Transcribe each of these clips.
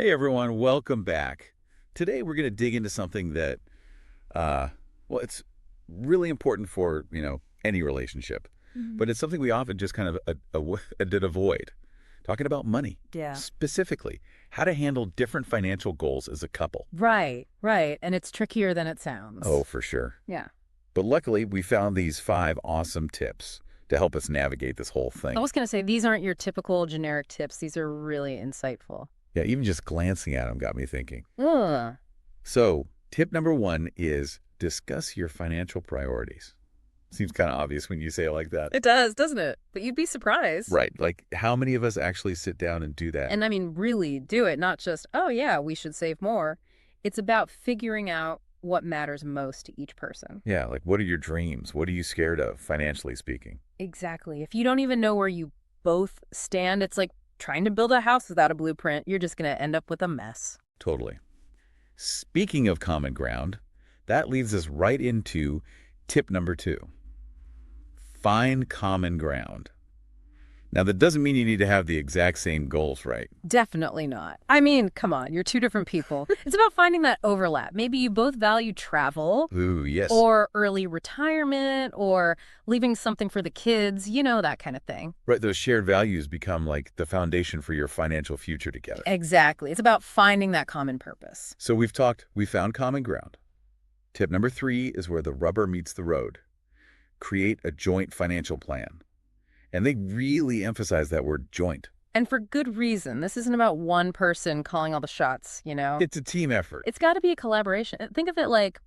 Hey everyone, welcome back. Today we're going to dig into something that, it's really important for, any relationship, Mhm. but it's something we often just kind of did avoid. Talking about money, Yeah. specifically, how to handle different financial goals as a couple. Right, right. And it's trickier than it Oh, sounds. for sure. Yeah. But luckily, we found these 5 awesome tips to help us navigate this whole I thing. was going to say, these aren't your typical generic tips. These are really insightful. Yeah, even just glancing at them got me thinking. Ugh. So, tip number 1 is discuss your financial priorities. Seems kind of obvious when you say it like that. It does, doesn't it? But you'd be surprised. Right. Like, how many of us actually sit down and do that? And I mean, really do it, not just, oh, yeah, we should save more. It's about figuring out what matters most to each person. Yeah, like, what are your dreams? What are you scared of, financially speaking? Exactly. If you don't even know where you both stand, it's like trying to build a house without a blueprint. You're just going to end up with a mess. Totally. Speaking of common ground, that leads us right into tip number 2. Find common ground. Now, that doesn't mean you need to have the exact same goals, right? Definitely not. I mean, come on, you're two different people. It's about finding that overlap. Maybe you both value travel Ooh, yes. or early retirement or leaving something for the kids, that kind of thing. Right, those shared values become like the foundation for your financial future together. Exactly. It's about finding that common purpose. So we found common ground. Tip number 3 is where the rubber meets the road. Create a joint financial plan. And they really emphasize that word joint. And for good reason. This isn't about one person calling all the shots. It's a team effort. It's got to be a collaboration. Think of it like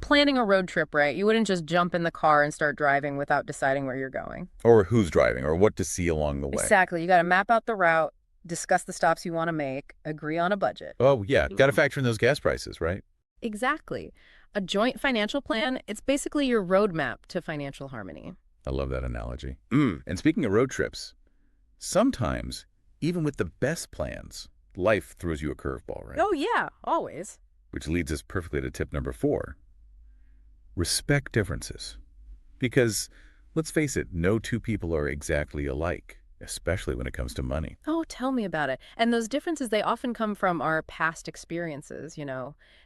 planning a road trip, right? You wouldn't just jump in the car and start driving without deciding where you're going. Or who's driving, or what to see along the way. Exactly. You got to map out the route, discuss the stops you want to make, agree on a budget. Oh, yeah, got to factor in those gas prices, right? Exactly. A joint financial plan, it's basically your roadmap to financial harmony. I love that analogy. And speaking of road trips, sometimes, even with the best plans, life throws you a curveball, right? Oh, yeah, always. Which leads us perfectly to tip number 4. Respect differences. Because, let's face it, no two people are exactly alike, especially when it comes to money. Oh, tell me about it. And those differences, they often come from our past experiences,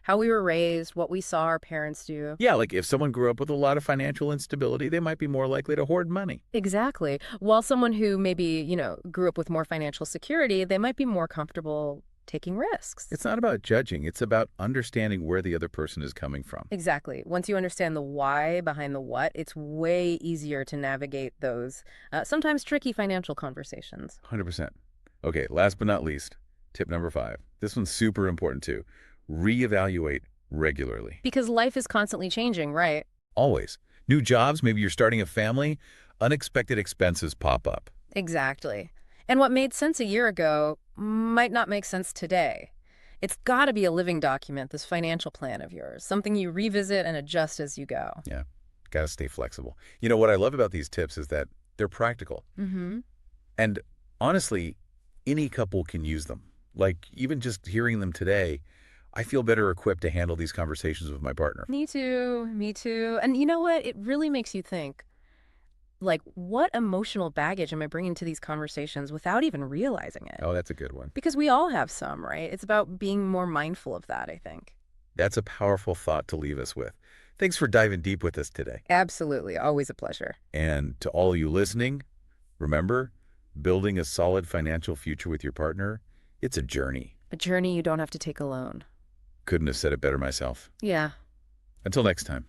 how we were raised, what we saw our parents do. Yeah, like if someone grew up with a lot of financial instability, they might be more likely to hoard money. Exactly. While someone who maybe, grew up with more financial security, they might be more comfortable taking risks. It's not about judging. It's about understanding where the other person is coming from. Exactly. Once you understand the why behind the what, it's way easier to navigate those sometimes tricky financial conversations. 100%. Okay, last but not least, tip number 5. This one's super important too. Reevaluate regularly. Because life is constantly changing, right? Always. New jobs, maybe you're starting a family, unexpected expenses pop up. Exactly. And what made sense a year ago might not make sense today. It's got to be a living document, this financial plan of yours, something you revisit and adjust as you go. Yeah, got to stay flexible. You know, what I love about these tips is that they're practical. Mm-hmm. And honestly, any couple can use them. Like, even just hearing them today, I feel better equipped to handle these conversations with my partner. Me too. Me too. And you know what? It really makes you think, like, what emotional baggage am I bringing to these conversations without even realizing it? Oh, that's a good one. Because we all have some, right? It's about being more mindful of that, I think. That's a powerful thought to leave us with. Thanks for diving deep with us today. Absolutely. Always a pleasure. And to all of you listening, remember, building a solid financial future with your partner, it's a journey. A journey you don't have to take alone. Couldn't have said it better myself. Yeah. Until next time.